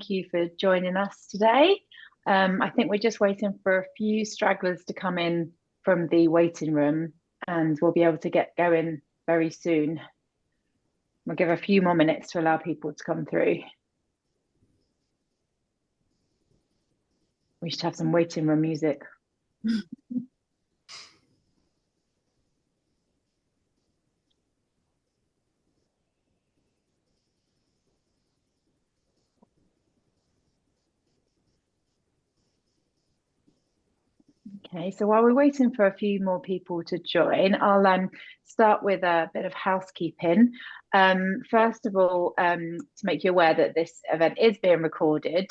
you for joining us today. I think we're just waiting for a few stragglers to come in from the waiting room, and we'll be able to get going very soon. We'll give a few more minutes to allow people to come through. We should have some waiting room music. Okay, so while we're waiting for a few more people to join, I'll start with a bit of housekeeping. First of all, to make you aware that this event is being recorded,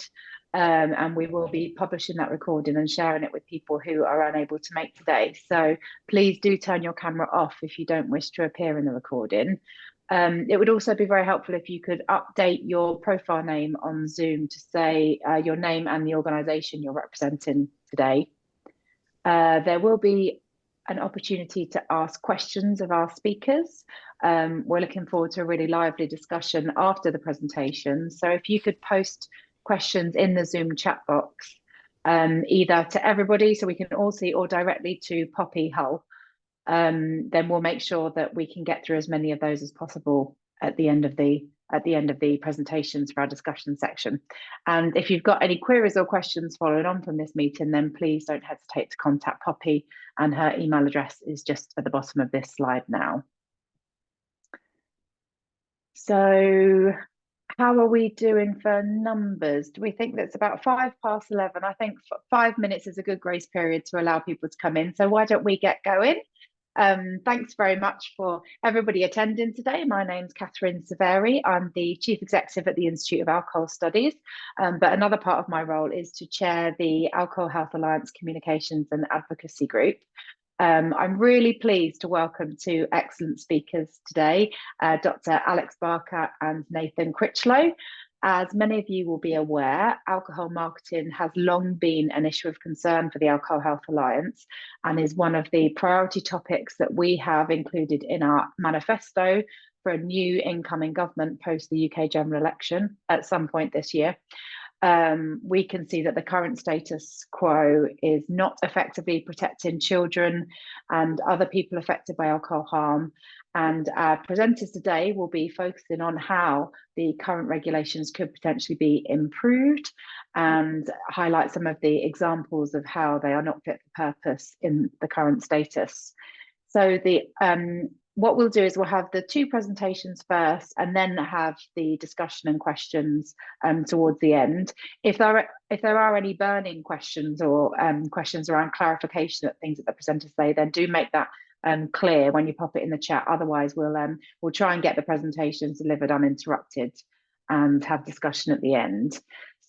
and we will be publishing that recording and sharing it with people who are unable to make today. So please do turn your camera off if you don't wish to appear in the recording. It would also be very helpful if you could update your profile name on Zoom to say your name and the organisation you're representing today. There will be an opportunity to ask questions of our speakers. We're looking forward to a really lively discussion after the presentation. So if you could post questions in the Zoom chat box, either to everybody so we can all see or directly to Poppy Hull, then we'll make sure that we can get through as many of those as possible at the end of the presentations for our discussion section. And if you've got any queries or questions following on from this meeting, then please don't hesitate to contact Poppy, and her email address is just at the bottom of this slide now. So how are we doing for numbers? Do we think that's about 11:05? I think 5 minutes is a good grace period to allow people to come in. So why don't we get going? Thanks very much for everybody attending today. My name's Catherine Severi. I'm the Chief Executive at the Institute of Alcohol Studies, but another part of my role is to chair the Alcohol Health Alliance Communications and Advocacy Group. I'm really pleased to welcome two excellent speakers today, Dr. Alex Barker and Nathan Critchlow. As many of you will be aware, alcohol marketing has long been an issue of concern for the Alcohol Health Alliance and is one of the priority topics that we have included in our manifesto for a new incoming government post the UK general election at some point this year. We can see that the current status quo is not effectively protecting children and other people affected by alcohol harm. And our presenters today will be focusing on how the current regulations could potentially be improved and highlight some of the examples of how they are not fit for purpose in the current status. So what we'll do is we'll have the two presentations first and then have the discussion and questions towards the end. If there are any burning questions or questions around clarification of things that the presenters say, then do make that clear when you pop it in the chat. Otherwise, we'll try and get the presentations delivered uninterrupted and have discussion at the end.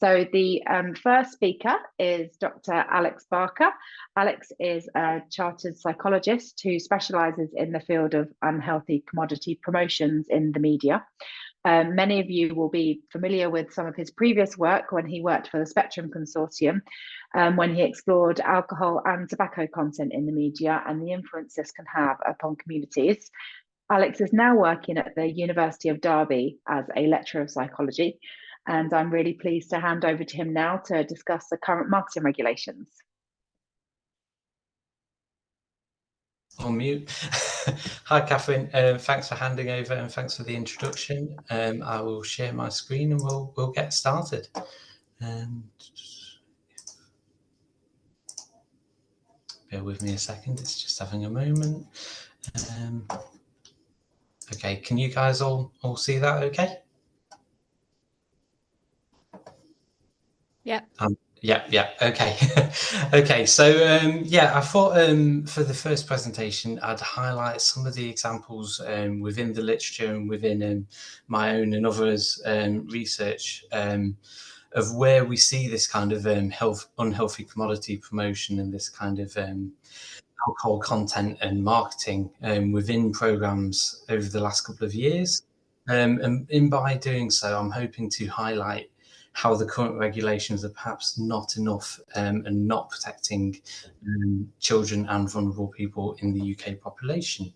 So the first speaker is Dr. Alex Barker. Alex is a chartered psychologist who specialises in the field of unhealthy commodity promotions in the media. Many of you will be familiar with some of his previous work when he worked for the Spectrum Consortium, when he explored alcohol and tobacco content in the media and the influence this can have upon communities. Alex is now working at the University of Derby as a lecturer of psychology, and I'm really pleased to hand over to him now to discuss the current marketing regulations. On mute. Hi, Catherine. Thanks for handing over and thanks for the introduction. I will share my screen and we'll get started. Bear with me a second. It's just having a moment. Okay, can you guys all see that? Okay. Yeah. Yeah. Okay. Okay. So I thought for the first presentation, I'd highlight some of the examples within the literature and within my own and others' research of where we see this kind of unhealthy commodity promotion and this kind of alcohol content and marketing within programs over the last couple of years. And by doing so, I'm hoping to highlight how the current regulations are perhaps not enough and not protecting children and vulnerable people in the UK population.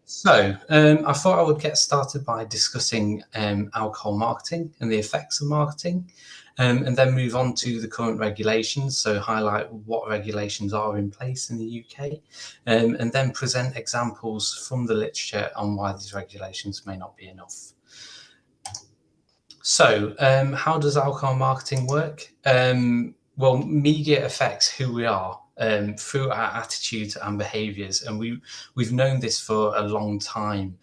So I thought I would get started by discussing alcohol marketing and the effects of marketing. and then move on to the current regulations, so highlight what regulations are in place in the UK, and then present examples from the literature on why these regulations may not be enough. So how does alcohol marketing work? Well, media affects who we are through our attitudes and behaviours, and we've known this for a long time.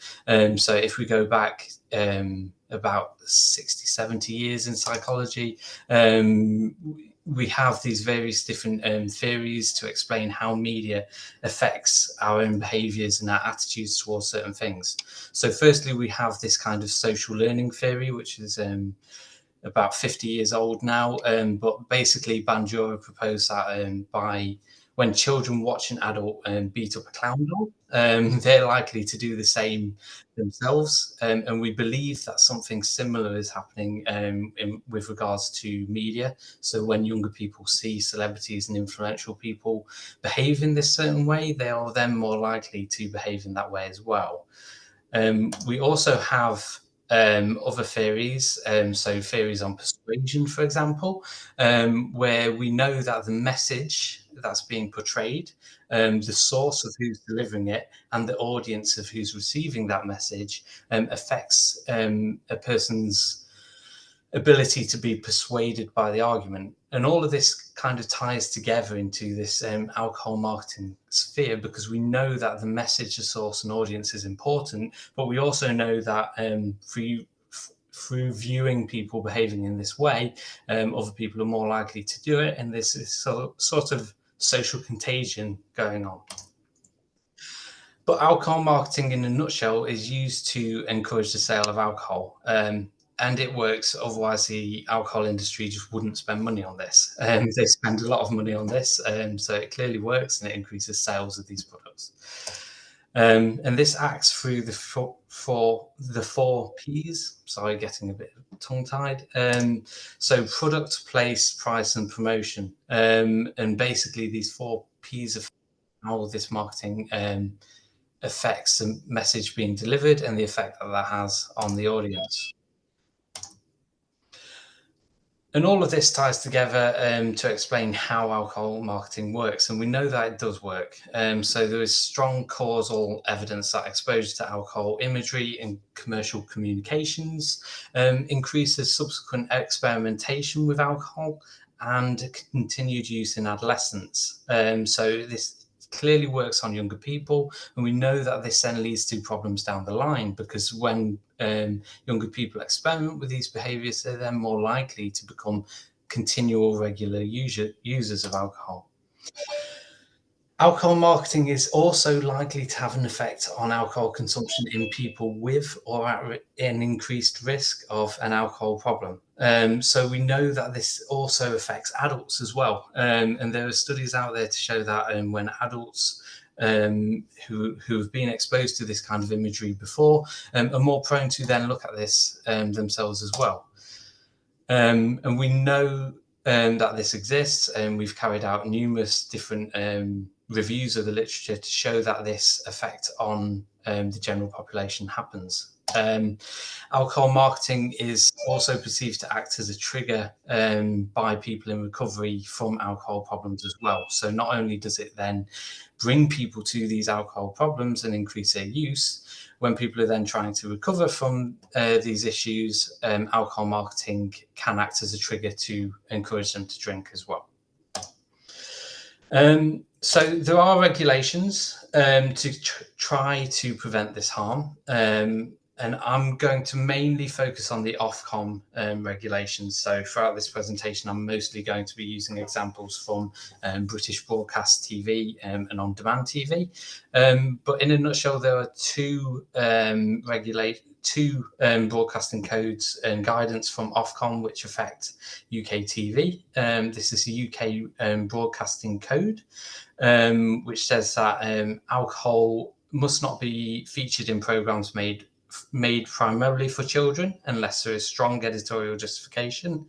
So if we go back about 60, 70 years in psychology, we have these various different theories to explain how media affects our own behaviours and our attitudes towards certain things. So firstly, we have this kind of social learning theory, which is about 50 years old now, but basically Bandura proposed that by when children watch an adult beat up a clown doll, they're likely to do the same themselves. And we believe that something similar is happening with regards to media. So when younger people see celebrities and influential people behave in this certain way, they are then more likely to behave in that way as well. We also have other theories, so theories on persuasion, for example, where we know that the message that's being portrayed, the source of who's delivering it, and the audience of who's receiving that message affects a person's ability to be persuaded by the argument. And all of this kind of ties together into this alcohol marketing sphere, because we know that the message, the source and audience is important, but we also know that through viewing people behaving in this way, other people are more likely to do it, and there's this sort of social contagion going on. But alcohol marketing in a nutshell is used to encourage the sale of alcohol. And it works, otherwise the alcohol industry just wouldn't spend money on this. They spend a lot of money on this, so it clearly works and it increases sales of these products. And this acts through the four P's. Sorry, getting a bit tongue-tied. So product, place, price, and promotion. And basically these four P's of how this marketing affects the message being delivered and the effect that that has on the audience. And all of this ties together to explain how alcohol marketing works, and we know that it does work. So there is strong causal evidence that exposure to alcohol imagery in commercial communications increases subsequent experimentation with alcohol and continued use in adolescents. So this clearly works on younger people, and we know that this then leads to problems down the line, because when younger people experiment with these behaviors, they're then more likely to become continual regular users of alcohol. Alcohol marketing is also likely to have an effect on alcohol consumption in people with or at an increased risk of an alcohol problem. So we know that this also affects adults as well. And there are studies out there to show that when adults who have been exposed to this kind of imagery before are more prone to then look at this themselves as well. And we know that this exists, and we've carried out numerous different reviews of the literature to show that this effect on the general population happens. Alcohol marketing is also perceived to act as a trigger by people in recovery from alcohol problems as well. So not only does it then bring people to these alcohol problems and increase their use, when people are then trying to recover from these issues, alcohol marketing can act as a trigger to encourage them to drink as well. So there are regulations to try to prevent this harm. And I'm going to mainly focus on the Ofcom regulations. So throughout this presentation, I'm mostly going to be using examples from British broadcast TV and on-demand TV. But in a nutshell, there are two broadcasting codes and guidance from Ofcom which affect UK TV. This is the UK Broadcasting Code, which says that alcohol must not be featured in programmes made primarily for children unless there is strong editorial justification,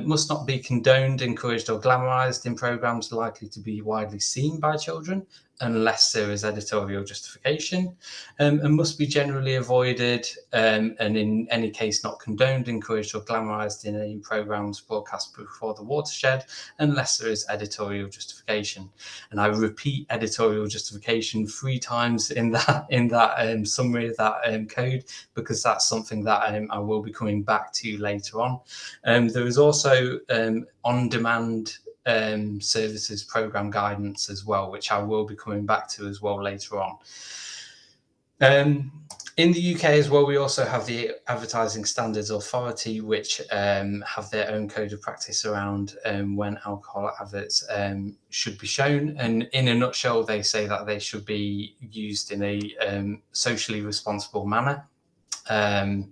must not be condoned, encouraged or glamorized in programs likely to be widely seen by children, unless there is editorial justification, and must be generally avoided, and in any case not condoned, encouraged or glamorized in any programs broadcast before the watershed, unless there is editorial justification. And I repeat editorial justification 3 times in that summary of that code, because that's something that I will be coming back to later on. There is also on-demand services program guidance as well, which I will be coming back to as well later on. In the UK as well, we also have the Advertising Standards Authority, which have their own code of practice around when alcohol adverts should be shown. And in a nutshell, they say that they should be used in a socially responsible manner.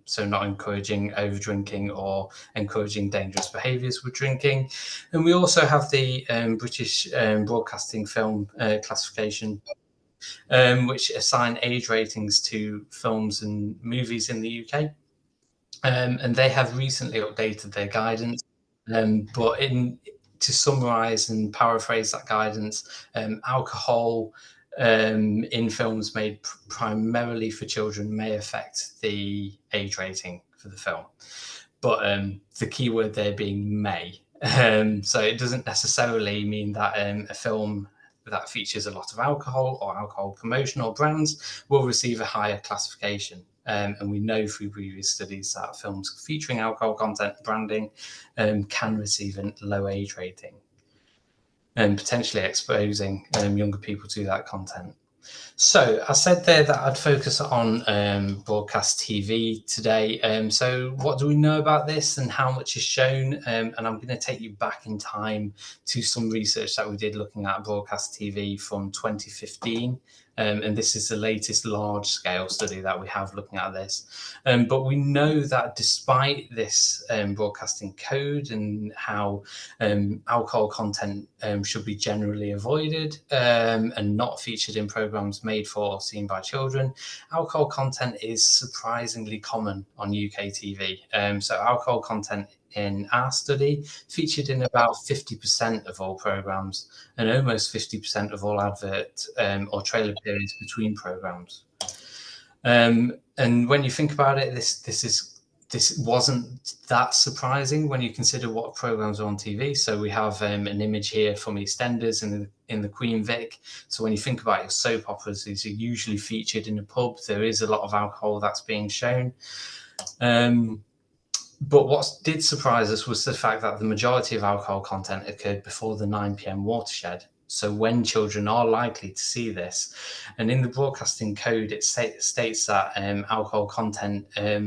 So not encouraging over drinking or encouraging dangerous behaviours with drinking. And we also have the British Broadcasting Film Classification, which assign age ratings to films and movies in the UK. And they have recently updated their guidance. But to summarise and paraphrase that guidance, alcohol in films made primarily for children may affect the age rating for the film. But the key word there being may. So it doesn't necessarily mean that a film that features a lot of alcohol or alcohol promotion or brands will receive a higher classification. And we know through previous studies that films featuring alcohol content branding can receive a low age rating, and potentially exposing younger people to that content. So I said there that I'd focus on broadcast TV today. So what do we know about this and how much is shown? And I'm going to take you back in time to some research that we did looking at broadcast TV from 2015. And this is the latest large-scale study that we have looking at this. But we know that despite this broadcasting code and how alcohol content should be generally avoided and not featured in programs made for or seen by children, alcohol content is surprisingly common on UK TV. So alcohol content in our study featured in about 50% of all programs and almost 50% of all advert or trailer periods between programs. And when you think about it, this wasn't that surprising when you consider what programs are on TV. So we have an image here from EastEnders in the Queen Vic. So when you think about your soap operas, these are usually featured in a pub. There is a lot of alcohol that's being shown. But what did surprise us was the fact that the majority of alcohol content occurred before the 9 p.m. watershed. So when children are likely to see this. And in the broadcasting code, it states that alcohol content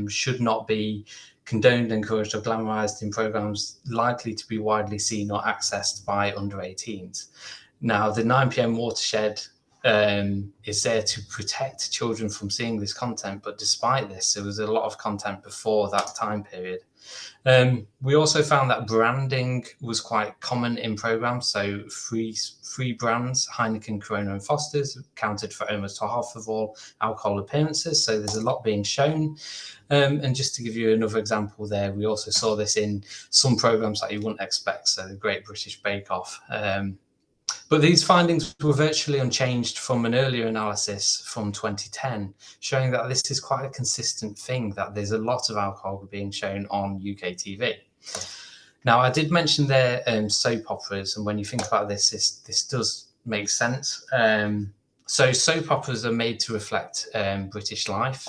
should not be condoned, encouraged or glamorized in programs likely to be widely seen or accessed by under 18s. Now, the 9 p.m. watershed is there to protect children from seeing this content, but despite this, there was a lot of content before that time period. We also found that branding was quite common in programs. So three brands, Heineken, Corona and Foster's, accounted for almost half of all alcohol appearances. So there's a lot being shown. And just to give you another example there, we also saw this in some programs that you wouldn't expect. So the Great British Bake Off. But these findings were virtually unchanged from an earlier analysis from 2010, showing that this is quite a consistent thing, that there's a lot of alcohol being shown on UK TV. Now, I did mention there soap operas, and when you think about this does make sense. So soap operas are made to reflect British life.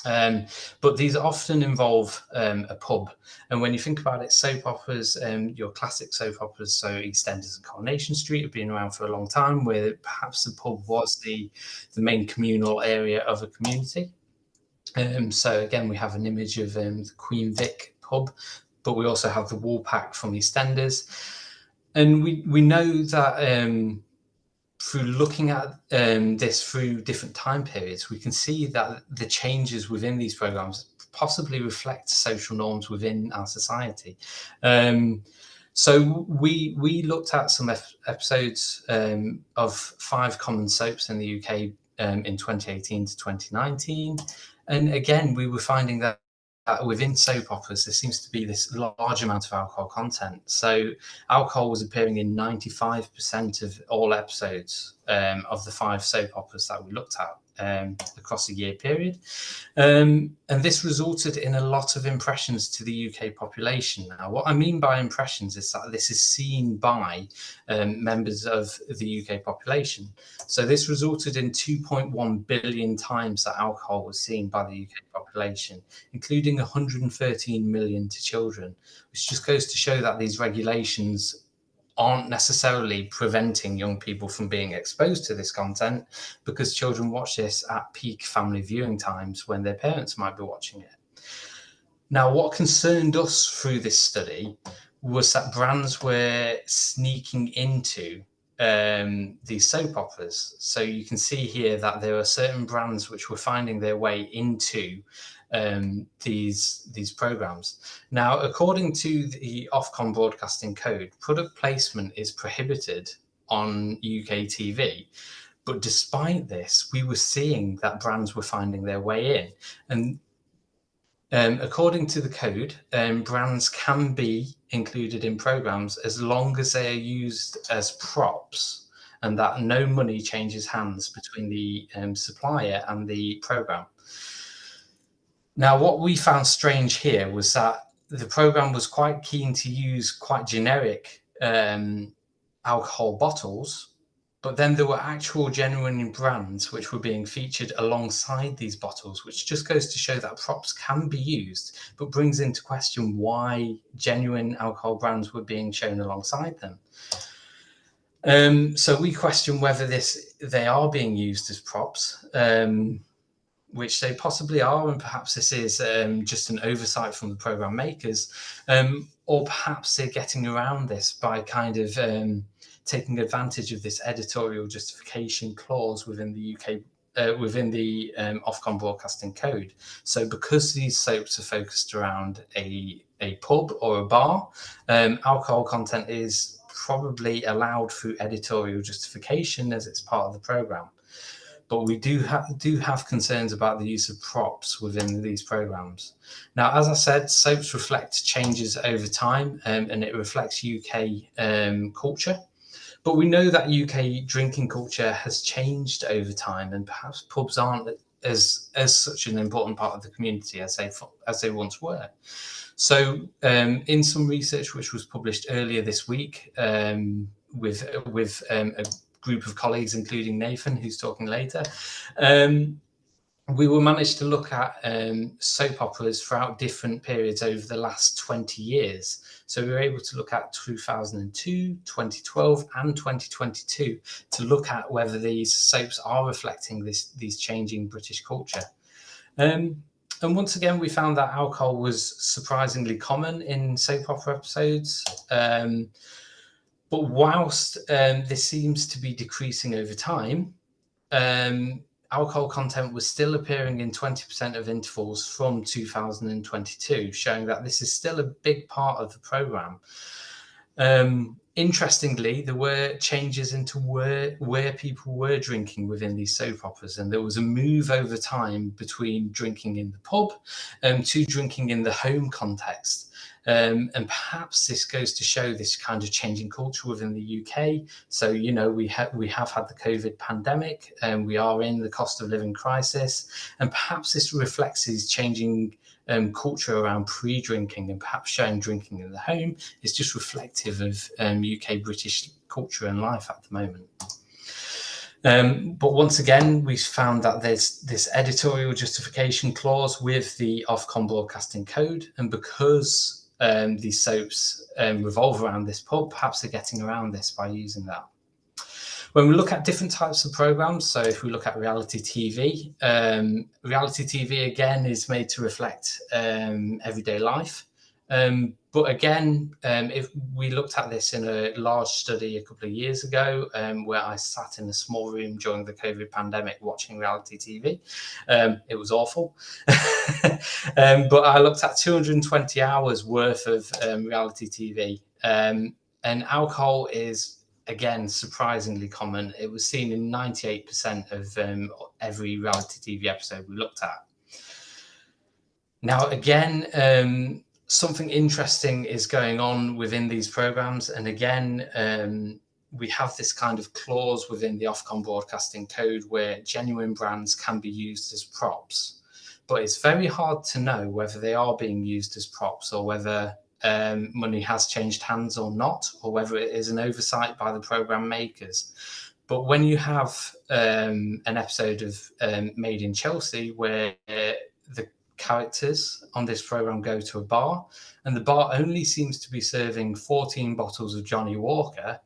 But these often involve a pub. And when you think about it, soap operas, your classic soap operas, so EastEnders and Coronation Street, have been around for a long time, where perhaps the pub was the main communal area of a community. So again, we have an image of the Queen Vic pub, but we also have the Woolpack from EastEnders. And we know that through looking at this through different time periods, we can see that the changes within these programs possibly reflect social norms within our society. So we looked at some episodes of 5 common soaps in the UK in 2018 to 2019. And again, we were finding that within soap operas, there seems to be this large amount of alcohol content. So alcohol was appearing in 95% of all episodes of the 5 soap operas that we looked at across a year period. And this resulted in a lot of impressions to the UK population. Now, what I mean by impressions is that this is seen by members of the UK population. So this resulted in 2.1 billion times that alcohol was seen by the UK population, including 113 million to children, which just goes to show that these regulations aren't necessarily preventing young people from being exposed to this content, because children watch this at peak family viewing times when their parents might be watching it. Now, what concerned us through this study was that brands were sneaking into these soap operas. So you can see here that there are certain brands which were finding their way into these programs. Now, according to the Ofcom Broadcasting Code, product placement is prohibited on UK TV. But despite this, we were seeing that brands were finding their way in. And according to the code, brands can be included in programs as long as they are used as props and that no money changes hands between the supplier and the program. Now, what we found strange here was that the program was quite keen to use quite generic alcohol bottles, but then there were actual genuine brands which were being featured alongside these bottles, which just goes to show that props can be used, but brings into question why genuine alcohol brands were being shown alongside them. So we question whether they are being used as props, which they possibly are, and perhaps this is just an oversight from the program makers, or perhaps they're getting around this by kind of taking advantage of this editorial justification clause within the UK, within the Ofcom Broadcasting Code. So because these soaps are focused around a pub or a bar, alcohol content is probably allowed through editorial justification as it's part of the program. But we do have concerns about the use of props within these programs. Now, as I said, soaps reflect changes over time, and it reflects UK culture. But we know that UK drinking culture has changed over time, and perhaps pubs aren't as such an important part of the community as they once were. So, in some research which was published earlier this week with a group of colleagues, including Nathan, who's talking later, we were managed to look at soap operas throughout different periods over the last 20 years. So we were able to look at 2002, 2012, and 2022 to look at whether these soaps are reflecting these changing British culture. And once again, we found that alcohol was surprisingly common in soap opera episodes. But whilst this seems to be decreasing over time, alcohol content was still appearing in 20% of intervals from 2022, showing that this is still a big part of the programme. Interestingly, there were changes into where people were drinking within these soap operas, and there was a move over time between drinking in the pub to drinking in the home context. And perhaps this goes to show this kind of changing culture within the UK. So, you know, we have had the COVID pandemic, and we are in the cost of living crisis, and perhaps this reflects these changing culture around pre-drinking, and perhaps showing drinking in the home is just reflective of UK British culture and life at the moment. But once again, we found that there's this editorial justification clause with the Ofcom Broadcasting Code, and because these soaps revolve around this pub, perhaps they're getting around this by using that. When we look at different types of programs, so if we look at reality TV again is made to reflect everyday life. But again, if we looked at this in a large study a couple of years ago, where I sat in a small room during the COVID pandemic watching reality TV, it was awful. But I looked at 220 hours worth of reality TV, and alcohol is, again, surprisingly common. It was seen in 98% of every reality TV episode we looked at. Now, again, something interesting is going on within these programs. And again, we have this kind of clause within the Ofcom broadcasting code where genuine brands can be used as props. But it's very hard to know whether they are being used as props or whether money has changed hands or not, or whether it is an oversight by the program makers. But when you have an episode of Made in Chelsea where the characters on this program go to a bar and the bar only seems to be serving 14 bottles of Johnny Walker,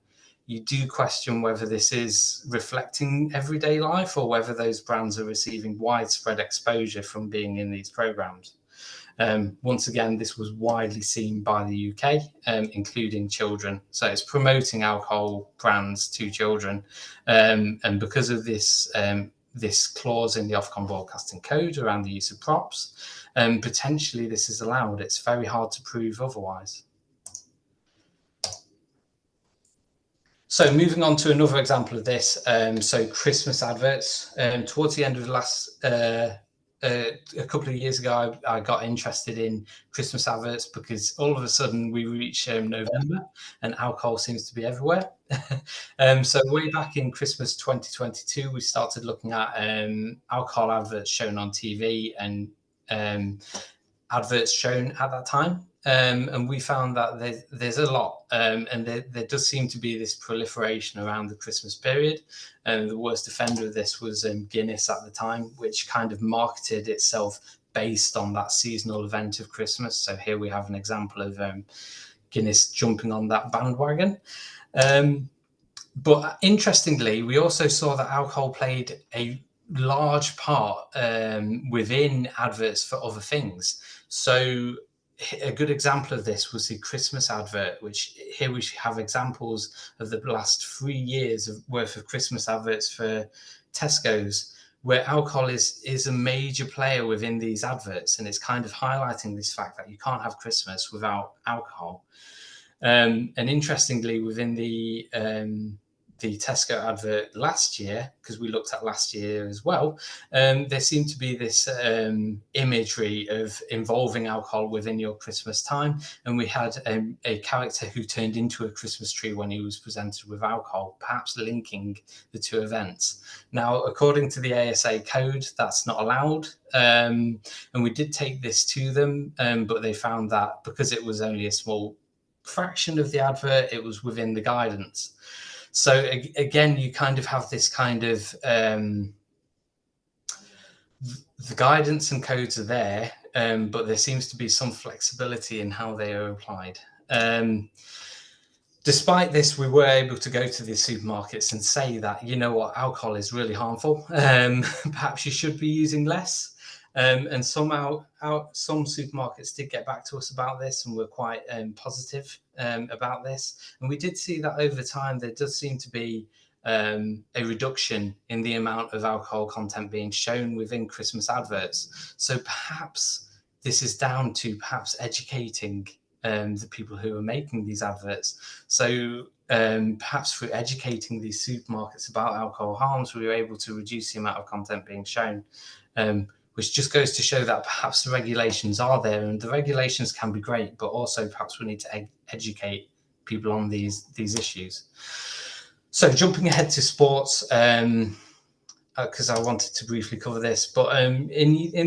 you do question whether this is reflecting everyday life or whether those brands are receiving widespread exposure from being in these programs. Once again, this was widely seen by the UK, including children. So it's promoting alcohol brands to children. And because of this, this clause in the Ofcom broadcasting code around the use of props, potentially this is allowed. It's very hard to prove otherwise. So moving on to another example of this, so Christmas adverts. Towards the end of the last, a couple of years ago, I got interested in Christmas adverts because all of a sudden we reach November and alcohol seems to be everywhere. So way back in Christmas 2022, we started looking at alcohol adverts shown on TV and adverts shown at that time. And we found that there's a lot, and there does seem to be this proliferation around the Christmas period. And the worst offender of this was Guinness at the time, which kind of marketed itself based on that seasonal event of Christmas. So here we have an example of Guinness jumping on that bandwagon. But interestingly, we also saw that alcohol played a large part within adverts for other things. So a good example of this was the Christmas advert, which here we have examples of the last 3 years worth of Christmas adverts for Tesco's, where alcohol is a major player within these adverts. And it's kind of highlighting this fact that you can't have Christmas without alcohol. And interestingly, within the Tesco advert last year, because we looked at last year as well, there seemed to be this imagery of involving alcohol within your Christmas time. And we had a character who turned into a Christmas tree when he was presented with alcohol, perhaps linking the two events. Now, according to the ASA code, that's not allowed. And we did take this to them, but they found that because it was only a small fraction of the advert, it was within the guidance. So again, you kind of have this kind of the guidance and codes are there, but there seems to be some flexibility in how they are applied. Despite this, we were able to go to the supermarkets and say that, you know what, alcohol is really harmful. Perhaps you should be using less. And some supermarkets did get back to us about this and were quite positive about this. And we did see that over time, there does seem to be a reduction in the amount of alcohol content being shown within Christmas adverts. So perhaps this is down to perhaps educating the people who are making these adverts. So perhaps through educating these supermarkets about alcohol harms, we were able to reduce the amount of content being shown. Which just goes to show that perhaps the regulations are there, and the regulations can be great, but also perhaps we need to educate people on these issues. So jumping ahead to sports, because I wanted to briefly cover this, but in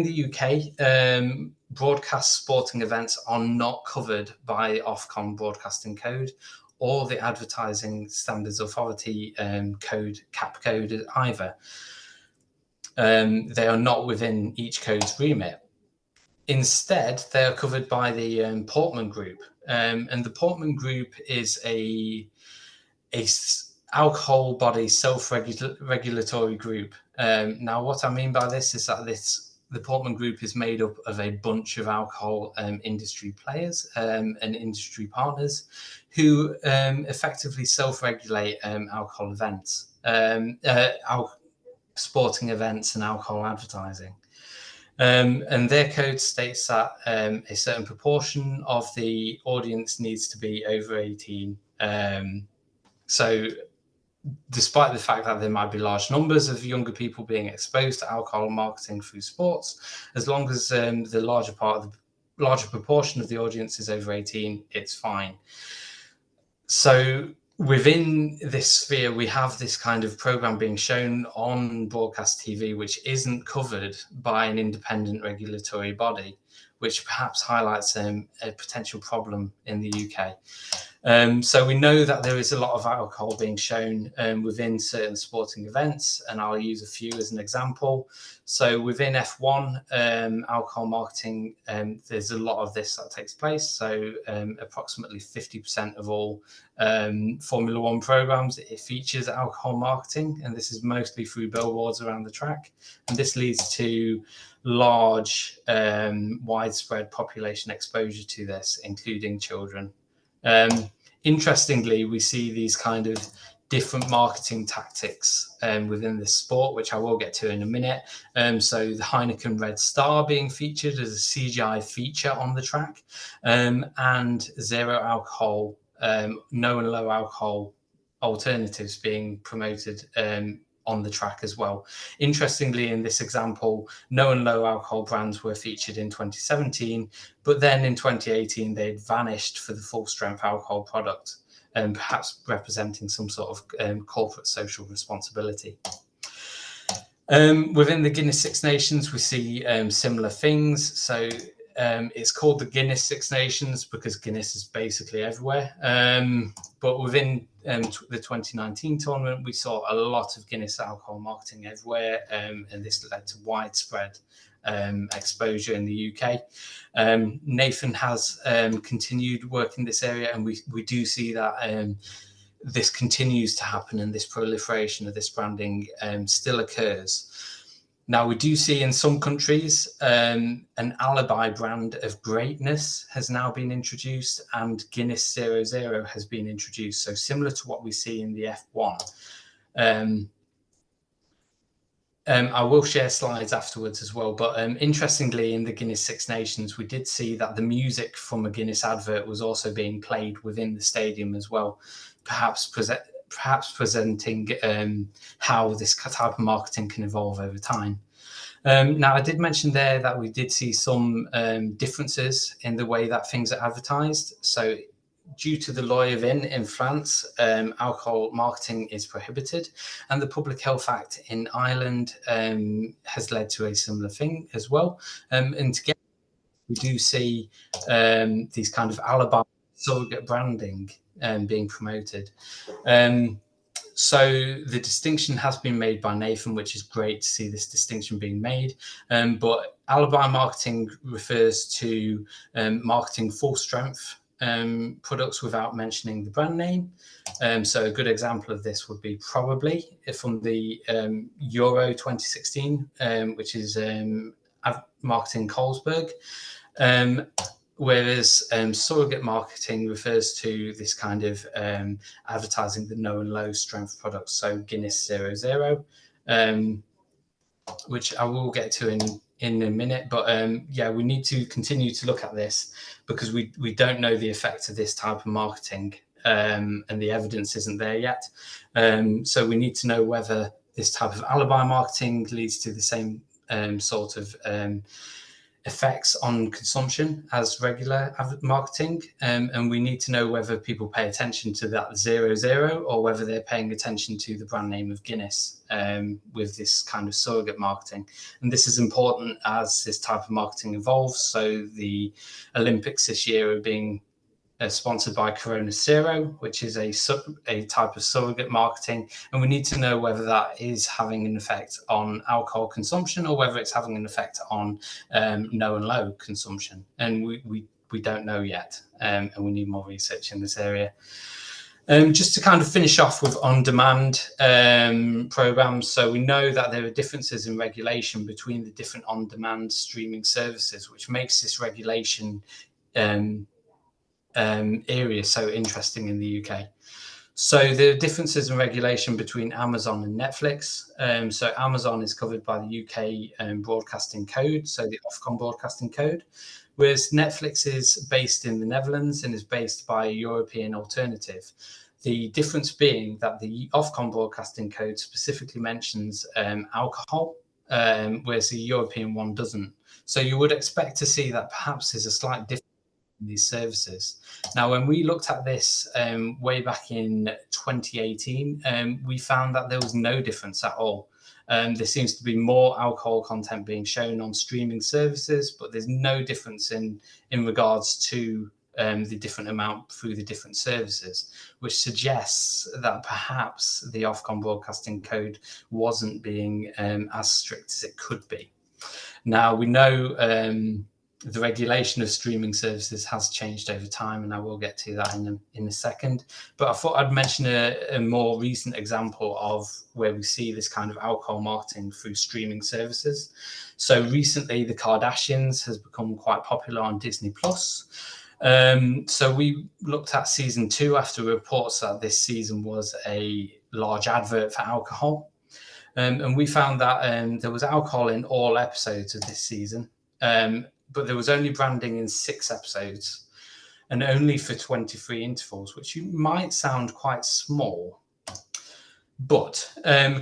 the UK, broadcast sporting events are not covered by Ofcom broadcasting code or the Advertising Standards Authority code, CAP code either. They are not within each code's remit. Instead, they are covered by the Portman Group, and the Portman Group is a alcohol body self-regulatory group. Now, what I mean by this is that the Portman Group is made up of a bunch of alcohol industry players and industry partners who effectively self-regulate alcohol events. Sporting events and alcohol advertising. And their code states that a certain proportion of the audience needs to be over 18. So despite the fact that there might be large numbers of younger people being exposed to alcohol marketing through sports, as long as the larger proportion of the audience is over 18, it's fine. So within this sphere, we have this kind of program being shown on broadcast TV, which isn't covered by an independent regulatory body, which perhaps highlights a potential problem in the UK. So we know that there is a lot of alcohol being shown within certain sporting events, and I'll use a few as an example. So within F1 alcohol marketing, there's a lot of this that takes place. So approximately 50% of all Formula One programs, it features alcohol marketing, and this is mostly through billboards around the track. And this leads to large, widespread population exposure to this, including children. Interestingly, we see these kind of different marketing tactics within this sport, which I will get to in a minute. So the Heineken Red Star being featured as a CGI feature on the track, and zero alcohol, no and low alcohol alternatives being promoted on the track as well. Interestingly, in this example, no and low alcohol brands were featured in 2017, but then in 2018, they'd vanished for the full strength alcohol product, perhaps representing some sort of corporate social responsibility. Within the Guinness Six Nations, we see similar things. So it's called the Guinness Six Nations because Guinness is basically everywhere. But within the 2019 tournament, we saw a lot of Guinness alcohol marketing everywhere, and this led to widespread exposure in the UK. Nathan has continued work in this area, and we do see that this continues to happen, and this proliferation of this branding still occurs. Now, we do see in some countries an alibi brand of greatness has now been introduced, and Guinness 00 has been introduced. So similar to what we see in the F1. I will share slides afterwards as well, but interestingly, in the Guinness Six Nations, we did see that the music from a Guinness advert was also being played within the stadium as well, perhaps presenting how this type of marketing can evolve over time. Now, I did mention there that we did see some differences in the way that things are advertised. So due to the Loi of in France, alcohol marketing is prohibited, and the Public Health Act in Ireland has led to a similar thing as well. And together, we do see these kind of alibi surrogate branding being promoted. So the distinction has been made by Nathan, which is great to see this distinction being made. But alibi marketing refers to marketing full strength products without mentioning the brand name. So a good example of this would be probably from the Euro 2016, which is marketing Carlsberg. Whereas surrogate marketing refers to this kind of advertising the no and low strength products, so Guinness 00, which I will get to in a minute. But yeah, we need to continue to look at this because we don't know the effect of this type of marketing, and the evidence isn't there yet. So we need to know whether this type of alibi marketing leads to the same sort of effects on consumption as regular marketing, and we need to know whether people pay attention to that 00 or whether they're paying attention to the brand name of Guinness with this kind of surrogate marketing. And this is important as this type of marketing evolves. So the Olympics this year are being sponsored by Corona Zero, which is a type of surrogate marketing, and we need to know whether that is having an effect on alcohol consumption or whether it's having an effect on no and low consumption. And we don't know yet, and we need more research in this area. Just to kind of finish off with on-demand programs. So we know that there are differences in regulation between the different on-demand streaming services, which makes this regulation area so interesting in the UK. So there are differences in regulation between Amazon and Netflix. So Amazon is covered by the UK Broadcasting Code, so the Ofcom Broadcasting Code. whereas Netflix is based in the Netherlands and is based by a European alternative. The difference being that the Ofcom broadcasting code specifically mentions alcohol, whereas the European one doesn't. So you would expect to see that perhaps there's a slight difference in these services. Now, when we looked at this way back in 2018, we found that there was no difference at all. There seems to be more alcohol content being shown on streaming services, but there's no difference in regards to the different amount through the different services, which suggests that perhaps the Ofcom broadcasting code wasn't being as strict as it could be. Now, we know the regulation of streaming services has changed over time, and I will get to that in a second. But I thought I'd mention a more recent example of where we see this kind of alcohol marketing through streaming services. So recently, The Kardashians has become quite popular on Disney+. So we looked at season 2 after reports that this season was a large advert for alcohol. And we found that there was alcohol in all episodes of this season, but there was only branding in 6 episodes and only for 23 intervals, which you might sound quite small. But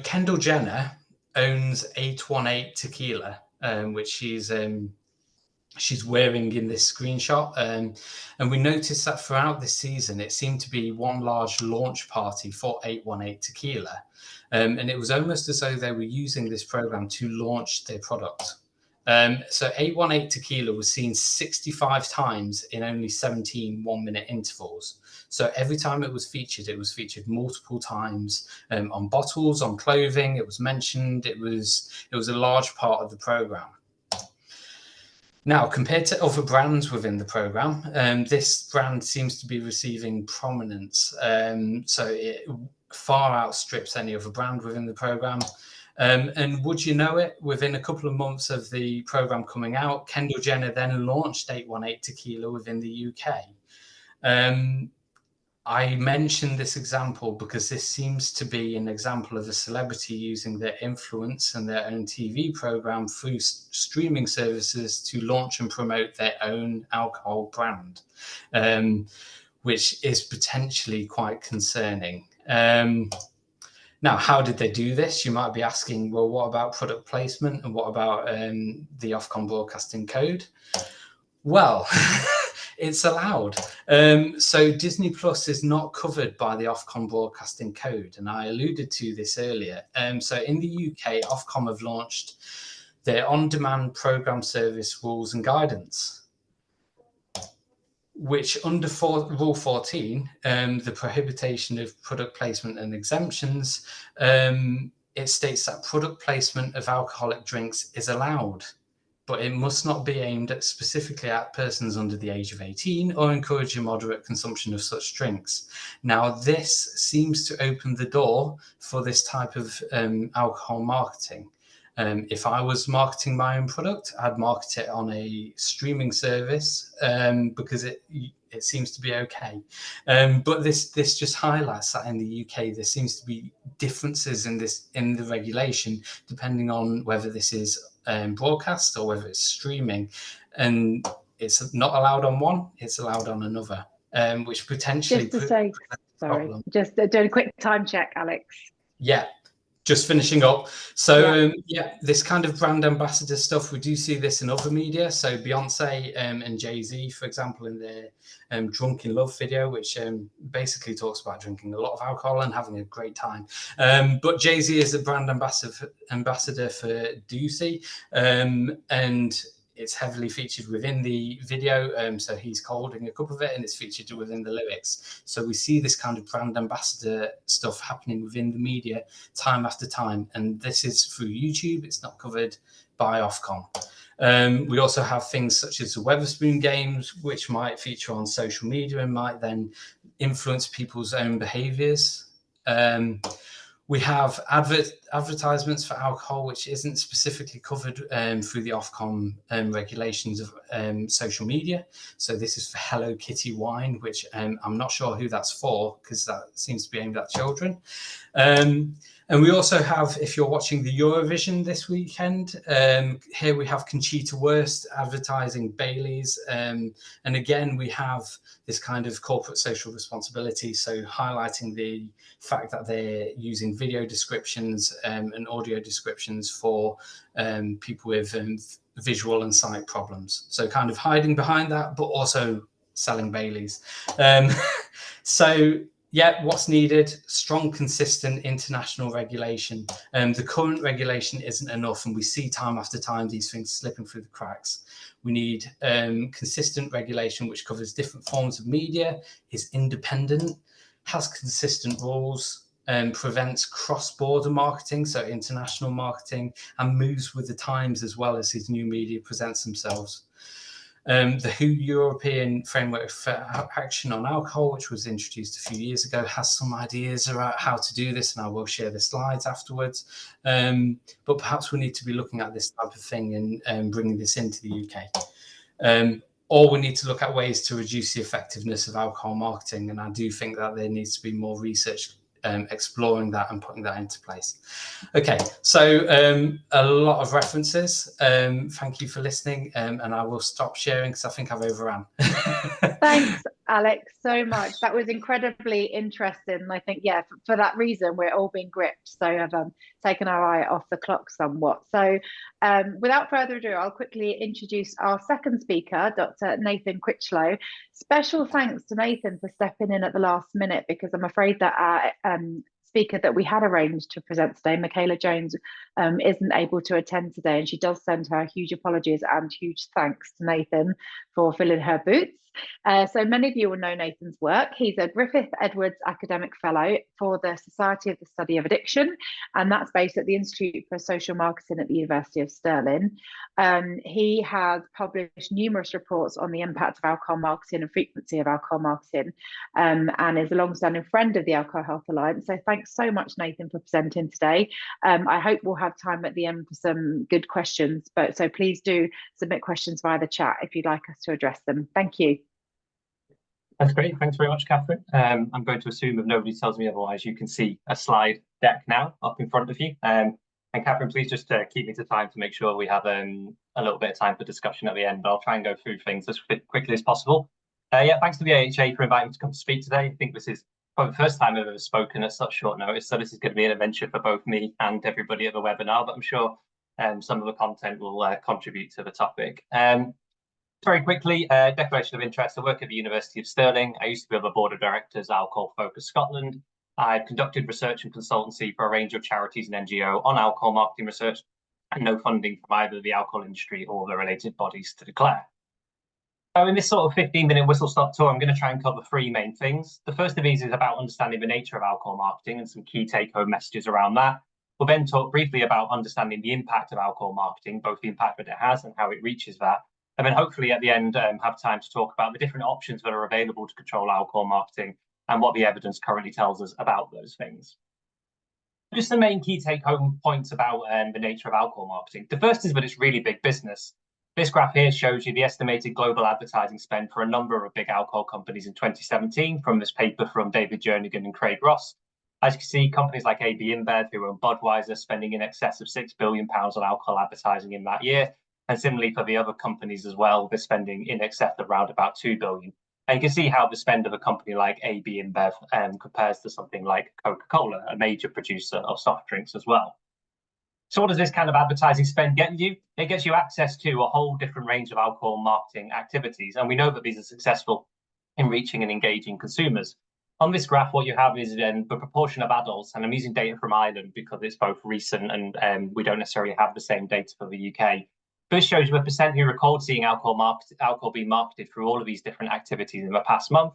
Kendall Jenner owns 818 tequila, which she's wearing in this screenshot. And we noticed that throughout this season, it seemed to be one large launch party for 818 tequila. And it was almost as though they were using this program to launch their product. So 818 tequila was seen 65 times in only 17 one-minute intervals. So every time it was featured multiple times on bottles, on clothing. It was mentioned. It was a large part of the program. Now, compared to other brands within the program, this brand seems to be receiving prominence. So it far outstrips any other brand within the program. And would you know it, within a couple of months of the program coming out, Kendall Jenner then launched 818 tequila within the UK. I mentioned this example because this seems to be an example of a celebrity using their influence and their own TV program through streaming services to launch and promote their own alcohol brand, which is potentially quite concerning. Now, how did they do this? You might be asking, well, what about product placement and what about the Ofcom broadcasting code? Well, it's allowed. So Disney Plus is not covered by the Ofcom broadcasting code, and I alluded to this earlier. So in the UK, Ofcom have launched their on-demand program service rules and guidance, which under Rule 14, the prohibition of product placement and exemptions, it states that product placement of alcoholic drinks is allowed, but it must not be aimed specifically at persons under the age of 18 or encourage a moderate consumption of such drinks. Now, this seems to open the door for this type of alcohol marketing. If I was marketing my own product, I'd market it on a streaming service because it seems to be okay. But this just highlights that in the UK, there seems to be differences in the regulation, depending on whether this is broadcast or whether it's streaming, and it's not allowed on one, it's allowed on another, which potentially just to say, sorry, just doing a quick time check, Alex. Yeah, just finishing up. So this kind of brand ambassador stuff, we do see this in other media. So Beyonce and Jay-Z, for example, in their Drunk in Love video, which basically talks about drinking a lot of alcohol and having a great time. But Jay-Z is a brand ambassador for Ducey, and it's heavily featured within the video. So he's holding a cup of it and it's featured within the lyrics. So we see this kind of brand ambassador stuff happening within the media time after time. And this is through YouTube. It's not covered by Ofcom. We also have things such as the Wetherspoon games, which might feature on social media and might then influence people's own behaviors. We have advertisements for alcohol, which isn't specifically covered through the Ofcom regulations of social media. So this is for Hello Kitty wine, which I'm not sure who that's for, because that seems to be aimed at children. And we also have, if you're watching the Eurovision this weekend, here we have Conchita Wurst advertising Baileys. And again, we have this kind of corporate social responsibility. So highlighting the fact that they're using video descriptions and audio descriptions for people with visual and sight problems. So kind of hiding behind that, but also selling Baileys. So yeah, what's needed? Strong, consistent international regulation. The current regulation isn't enough, and we see time after time these things slipping through the cracks. We need consistent regulation which covers different forms of media, is independent, has consistent rules, prevents cross-border marketing, so international marketing, and moves with the times as well as these new media presents themselves. The WHO European Framework for Action on Alcohol, which was introduced a few years ago, has some ideas about how to do this, and I will share the slides afterwards. But perhaps we need to be looking at this type of thing and bringing this into the UK. Or we need to look at ways to reduce the effectiveness of alcohol marketing, and I do think that there needs to be more research exploring that and putting that into place. Okay, so a lot of references. Thank you for listening, and I will stop sharing because I think I've overrun. Thanks, Alex, so much. That was incredibly interesting. I think, yeah, for that reason, we're all being gripped. So I've taken our eye off the clock somewhat. So without further ado, I'll quickly introduce our second speaker, Dr. Nathan Critchlow. Special thanks to Nathan for stepping in at the last minute, because I'm afraid that our speaker that we had arranged to present today, Michaela Jones, isn't able to attend today, and she does send her huge apologies and huge thanks to Nathan for filling her boots. So many of you will know Nathan's work. He's a Griffith Edwards Academic Fellow for the Society of the Study of Addiction, and that's based at the Institute for Social Marketing at the University of Stirling. He has published numerous reports on the impact of alcohol marketing and frequency of alcohol marketing, and is a long-standing friend of the Alcohol Health Alliance. So thanks so much, Nathan, for presenting today. I hope we'll have time at the end for some good questions, but so please do submit questions via the chat if you'd like us to address them. Thank you. That's great. Thanks very much, Catherine. I'm going to assume, if nobody tells me otherwise, you can see a slide deck now up in front of you. And Catherine, please just keep me to time to make sure we have a little bit of time for discussion at the end. But I'll try and go through things as quickly as possible. Yeah, thanks to the AHA for inviting me to come to speak today. I think this is probably the first time I've ever spoken at such short notice, so this is going to be an adventure for both me and everybody at the webinar, but I'm sure some of the content will contribute to the topic. Very quickly, declaration of interest. I work at the University of Stirling. I used to be on the board of directors, Alcohol Focus Scotland. I've conducted research and consultancy for a range of charities and NGO on alcohol marketing research, and no funding from either the alcohol industry or the related bodies to declare. So in this sort of 15-minute whistle-stop tour, I'm going to try and cover three main things. The first of these is about understanding the nature of alcohol marketing and some key take-home messages around that. We'll then talk briefly about understanding the impact of alcohol marketing, both the impact that it has and how it reaches that. And then hopefully at the end, have time to talk about the different options that are available to control alcohol marketing and what the evidence currently tells us about those things. Just the main key take-home points about the nature of alcohol marketing. The first is that it's really big business. This graph here shows you the estimated global advertising spend for a number of big alcohol companies in 2017 from this paper from David Jernigan and Craig Ross. As you can see, companies like AB InBev, who own Budweiser, spending in excess of £6 billion on alcohol advertising in that year. And similarly for the other companies as well, they're spending in excess of around about £2 billion. And you can see how the spend of a company like AB InBev compares to something like Coca-Cola, a major producer of soft drinks as well. So what does this kind of advertising spend get you? It gets you access to a whole different range of alcohol marketing activities. And we know that these are successful in reaching and engaging consumers. On this graph, what you have is the proportion of adults, and I'm using data from Ireland because it's both recent and we don't necessarily have the same data for the UK. This shows you a percent who recalled seeing alcohol being marketed through all of these different activities in the past month.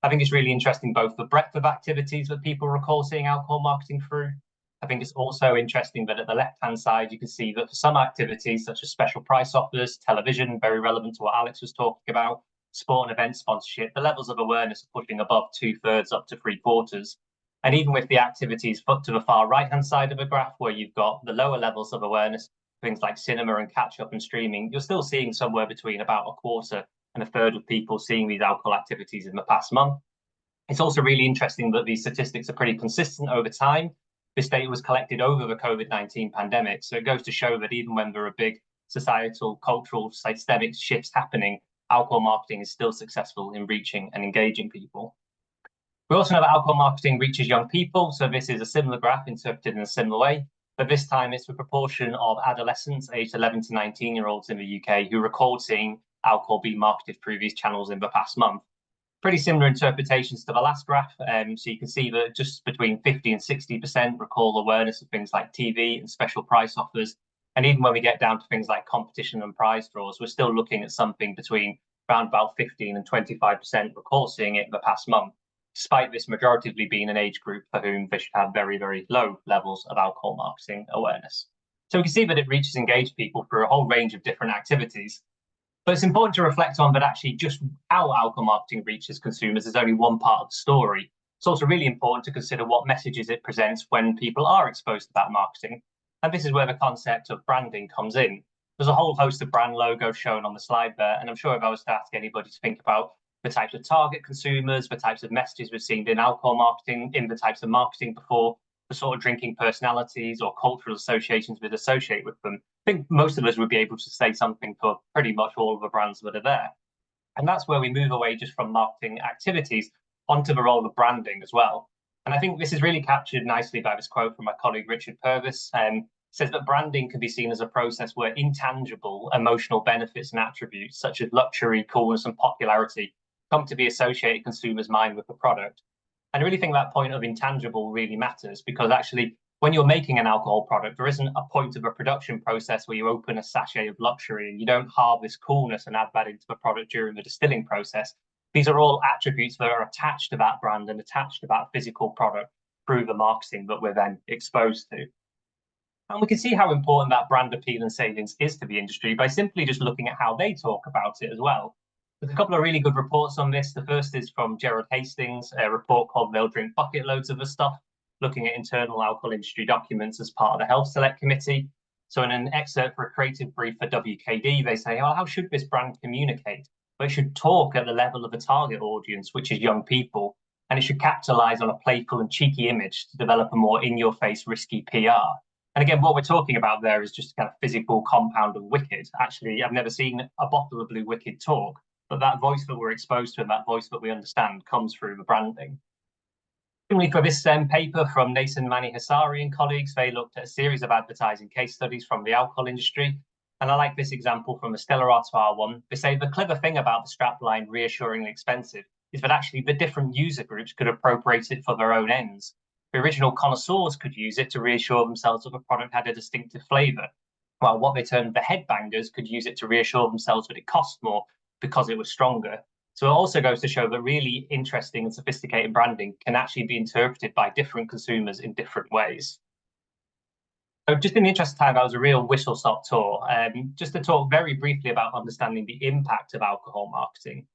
I think it's really interesting, both the breadth of activities that people recall seeing alcohol marketing through. I think it's also interesting that at the left-hand side, you can see that for some activities, such as special price offers, television, very relevant to what Alex was talking about, sport and event sponsorship, the levels of awareness are pushing above 2/3 up to 3/4. And even with the activities put to the far right-hand side of a graph, where you've got the lower levels of awareness, things like cinema and catch-up and streaming, you're still seeing somewhere between about a quarter and a third of people seeing these alcohol activities in the past month. It's also really interesting that these statistics are pretty consistent over time. This data was collected over the COVID-19 pandemic, so it goes to show that even when there are big societal, cultural, systemic shifts happening, alcohol marketing is still successful in reaching and engaging people. We also know that alcohol marketing reaches young people, so this is a similar graph interpreted in a similar way, but this time it's the proportion of adolescents aged 11 to 19-year-olds in the UK who recalled seeing alcohol being marketed through these channels in the past month. Pretty similar interpretations to the last graph, so you can see that just between 50 and 60% recall awareness of things like TV and special price offers, and even when we get down to things like competition and prize draws, we're still looking at something between around about 15 and 25% recall seeing it in the past month, despite this majoritively being an age group for whom they should have very, very low levels of alcohol marketing awareness. So we can see that it reaches engaged people through a whole range of different activities. But it's important to reflect on that actually just how alcohol marketing reaches consumers is only one part of the story. It's also really important to consider what messages it presents when people are exposed to that marketing. And this is where the concept of branding comes in. There's a whole host of brand logos shown on the slide there, and I'm sure if I was to ask anybody to think about the types of target consumers, the types of messages we've seen in alcohol marketing, in the types of marketing before, the sort of drinking personalities or cultural associations we'd associate with them, I think most of us would be able to say something for pretty much all of the brands that are there. And that's where we move away just from marketing activities onto the role of branding as well. And I think this is really captured nicely by this quote from my colleague Richard Purvis, says that branding can be seen as a process where intangible emotional benefits and attributes such as luxury, coolness, and popularity come to be associated in consumers' mind with the product. And I really think that point of intangible really matters, because actually when you're making an alcohol product, there isn't a point of a production process where you open a sachet of luxury and you don't harvest coolness and add that into the product during the distilling process. These are all attributes that are attached to that brand and attached to that physical product through the marketing that we're then exposed to. And we can see how important that brand appeal and salience is to the industry by simply just looking at how they talk about it as well. There's a couple of really good reports on this. The first is from Gerald Hastings, a report called They'll Drink Bucket Loads of the Stuff, looking at internal alcohol industry documents as part of the Health Select Committee. So in an excerpt for a creative brief for WKD, they say, oh, how should this brand communicate? Well, it should talk at the level of the target audience, which is young people, and it should capitalize on a playful and cheeky image to develop a more in-your-face risky PR. And again, what we're talking about there is just a kind of physical compound of wicked. Actually, I've never seen a bottle of Blue Wicked talk, but that voice that we're exposed to and that voice that we understand comes through the branding. Similarly, for this paper from Nathan Manihasari and colleagues, they looked at a series of advertising case studies from the alcohol industry. And I like this example from the Stella Artois one. They say the clever thing about the strapline reassuringly expensive is that actually the different user groups could appropriate it for their own ends. The original connoisseurs could use it to reassure themselves that the product had a distinctive flavour, while what they termed the headbangers could use it to reassure themselves that it cost more because it was stronger. So it also goes to show that really interesting and sophisticated branding can actually be interpreted by different consumers in different ways. So just in the interest of time, that was a real whistle-stop tour. Just to talk very briefly about understanding the impact of alcohol marketing.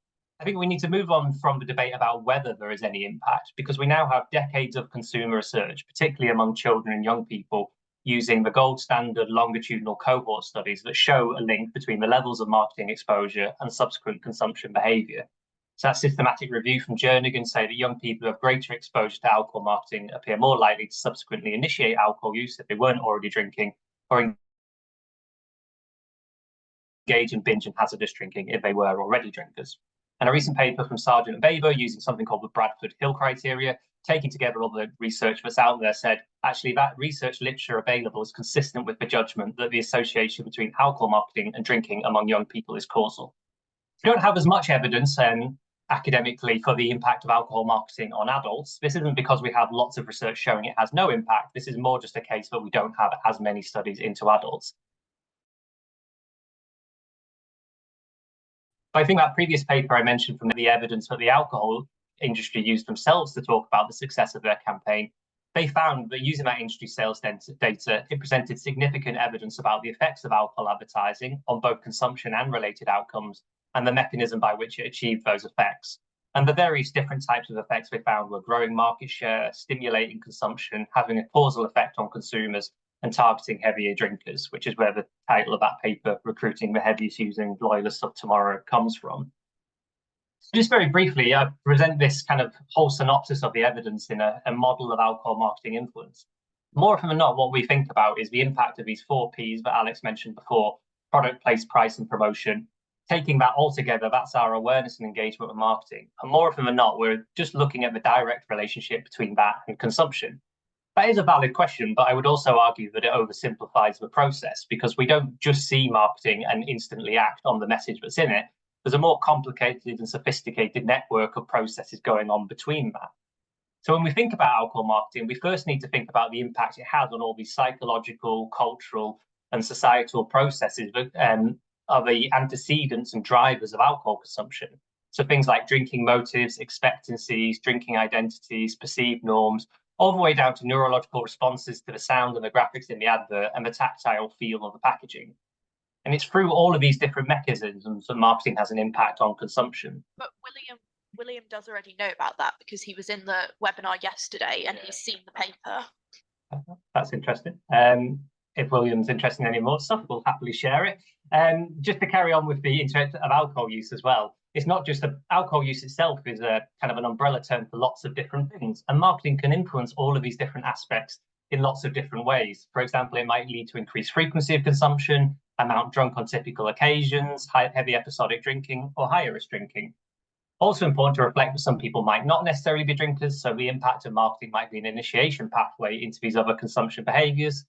I think we need to move on from the debate about whether there is any impact, because we now have decades of consumer research, particularly among children and young people, using the gold standard longitudinal cohort studies that show a link between the levels of marketing exposure and subsequent consumption behaviour. So that systematic review from Jernigan say that young people who have greater exposure to alcohol marketing appear more likely to subsequently initiate alcohol use if they weren't already drinking, or engage in binge and hazardous drinking if they were already drinkers. And a recent paper from Sargent and Baber using something called the Bradford Hill criteria, taking together all the research that's out there, said actually that research literature available is consistent with the judgment that the association between alcohol marketing and drinking among young people is causal. We don't have as much evidence academically for the impact of alcohol marketing on adults. This isn't because we have lots of research showing it has no impact. This is more just a case that we don't have as many studies into adults. But I think that previous paper I mentioned from the evidence that the alcohol industry used themselves to talk about the success of their campaign, they found that using that industry sales data, it presented significant evidence about the effects of alcohol advertising on both consumption and related outcomes, and the mechanism by which it achieved those effects. And the various different types of effects we found were growing market share, stimulating consumption, having a causal effect on consumers, and targeting heavier drinkers, which is where the title of that paper, Recruiting the Heaviest Using Loyalists of Tomorrow, comes from. So just very briefly, I present this kind of whole synopsis of the evidence in a model of alcohol marketing influence. More often than not, what we think about is the impact of these 4 Ps that Alex mentioned before: product, place, price, and promotion. Taking that all together, that's our awareness and engagement with marketing. And more often than not, we're just looking at the direct relationship between that and consumption. That is a valid question, but I would also argue that it oversimplifies the process, because we don't just see marketing and instantly act on the message that's in it. There's a more complicated and sophisticated network of processes going on between that. So when we think about alcohol marketing, we first need to think about the impact it has on all these psychological, cultural, and societal processes that are the antecedents and drivers of alcohol consumption. So things like drinking motives, expectancies, drinking identities, perceived norms, all the way down to neurological responses to the sound and the graphics in the advert and the tactile feel of the packaging. And it's through all of these different mechanisms that marketing has an impact on consumption. But William does already know about that, because he was in the webinar yesterday and he's seen the paper. That's interesting. If William's interested in any more stuff, we'll happily share it. Just to carry on with the interest of alcohol use as well, it's not just alcohol use itself is a kind of an umbrella term for lots of different things, and marketing can influence all of these different aspects in lots of different ways. For example, it might lead to increased frequency of consumption, amount drunk on typical occasions, heavy episodic drinking, or higher risk drinking. Also important to reflect that some people might not necessarily be drinkers, so the impact of marketing might be an initiation pathway into these other consumption behaviours.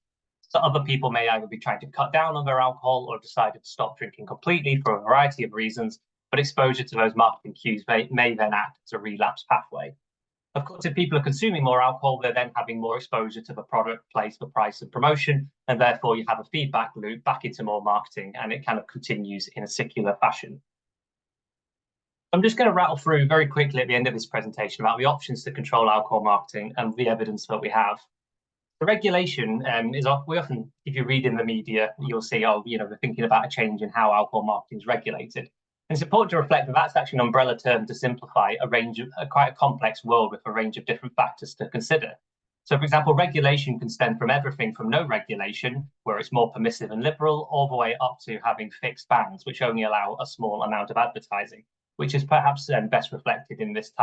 So other people may either be trying to cut down on their alcohol or decided to stop drinking completely for a variety of reasons, but exposure to those marketing cues may then act as a relapse pathway. Of course, if people are consuming more alcohol, they're then having more exposure to the product, place, the price, and promotion, and therefore you have a feedback loop back into more marketing, and it kind of continues in a circular fashion. I'm just going to rattle through very quickly at the end of this presentation about the options to control alcohol marketing and the evidence that we have. The regulation we often, if you read in the media, you'll see, we're thinking about a change in how alcohol marketing is regulated. And it's important to reflect that that's actually an umbrella term to simplify a range of quite a complex world with a range of different factors to consider. So, for example, regulation can stem from everything from no regulation, where it's more permissive and liberal, all the way up to having fixed bans, which only allow a small amount of advertising, which is perhaps best reflected in this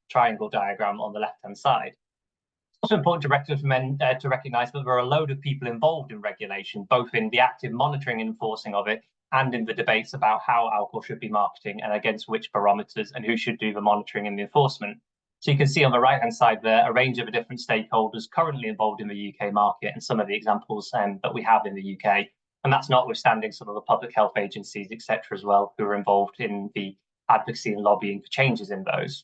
triangle diagram on the left-hand side. It's also important to recognise that there are a load of people involved in regulation, both in the active monitoring and enforcing of it, and in the debates about how alcohol should be marketing and against which barometers and who should do the monitoring and the enforcement. So you can see on the right-hand side there a range of different stakeholders currently involved in the UK market and some of the examples that we have in the UK. And that's notwithstanding some of the public health agencies, etc., as well, who are involved in the advocacy and lobbying for changes in those.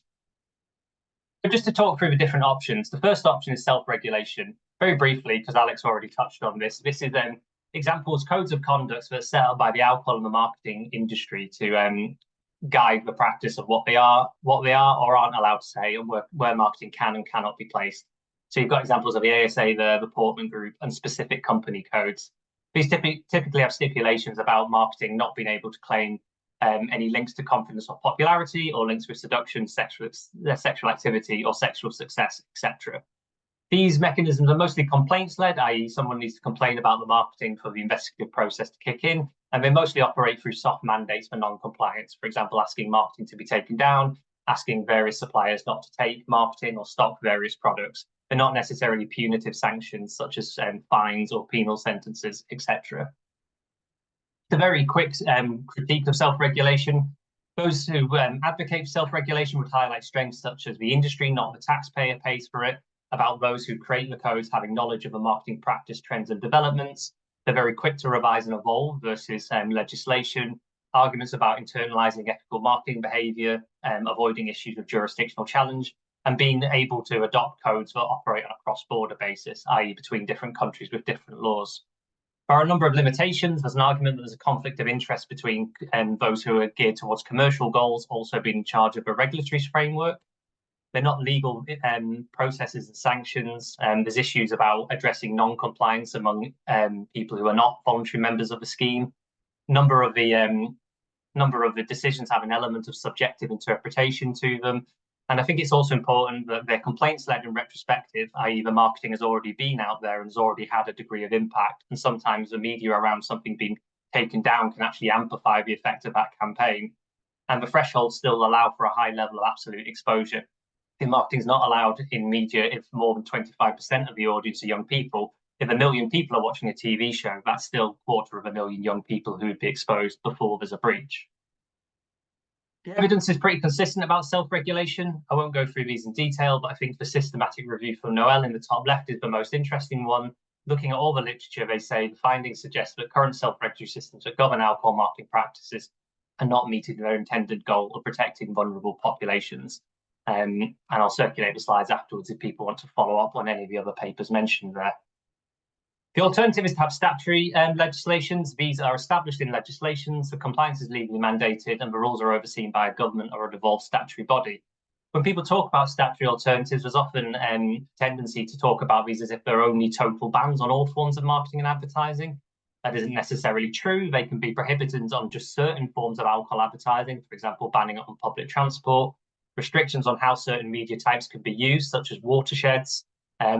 So just to talk through the different options, the first option is self-regulation. Very briefly, because Alex already touched on this, this is examples, codes of conduct that are set up by the alcohol and the marketing industry to guide the practice of what they are or aren't allowed to say, and where marketing can and cannot be placed. So you've got examples of the ASA there, the Portman Group, and specific company codes. These typically have stipulations about marketing not being able to claim any links to confidence or popularity, or links with seduction, sexual activity, or sexual success, etc. These mechanisms are mostly complaints-led, i.e. someone needs to complain about the marketing for the investigative process to kick in, and they mostly operate through soft mandates for non-compliance. For example, asking marketing to be taken down, asking various suppliers not to take marketing or stock various products. They're not necessarily punitive sanctions such as fines or penal sentences, etc. It's a very quick critique of self-regulation. Those who advocate for self-regulation would highlight strengths such as the industry, not the taxpayer, pays for it, about those who create the codes having knowledge of the marketing practice, trends and developments. They're very quick to revise and evolve versus legislation, arguments about internalizing ethical marketing behavior, avoiding issues of jurisdictional challenge, and being able to adopt codes that operate on a cross-border basis, i.e. between different countries with different laws. There are a number of limitations. There's an argument that there's a conflict of interest between those who are geared towards commercial goals also being in charge of a regulatory framework. They're not legal processes and sanctions. There's issues about addressing non-compliance among people who are not voluntary members of the scheme. A number of the A number of the decisions have an element of subjective interpretation to them. And I think it's also important that they're complaints-led and retrospective, i.e. the marketing has already been out there and has already had a degree of impact. And sometimes the media around something being taken down can actually amplify the effect of that campaign. And the thresholds still allow for a high level of absolute exposure. If marketing is not allowed in media if more than 25% of the audience are young people, if 1 million people are watching a TV show, that's still 250,000 young people who would be exposed before there's a breach. The evidence is pretty consistent about self-regulation. I won't go through these in detail, but I think the systematic review from Noel in the top left is the most interesting one. Looking at all the literature, they say the findings suggest that current self-regulatory systems that govern alcohol marketing practices are not meeting their intended goal of protecting vulnerable populations. And I'll circulate the slides afterwards if people want to follow up on any of the other papers mentioned there. The alternative is to have statutory legislations. These are established in legislation, so compliance is legally mandated and the rules are overseen by a government or a devolved statutory body. When people talk about statutory alternatives, there's often a tendency to talk about these as if they're only total bans on all forms of marketing and advertising. That isn't necessarily true. They can be prohibitions on just certain forms of alcohol advertising, for example, banning it on public transport, restrictions on how certain media types could be used, such as watersheds,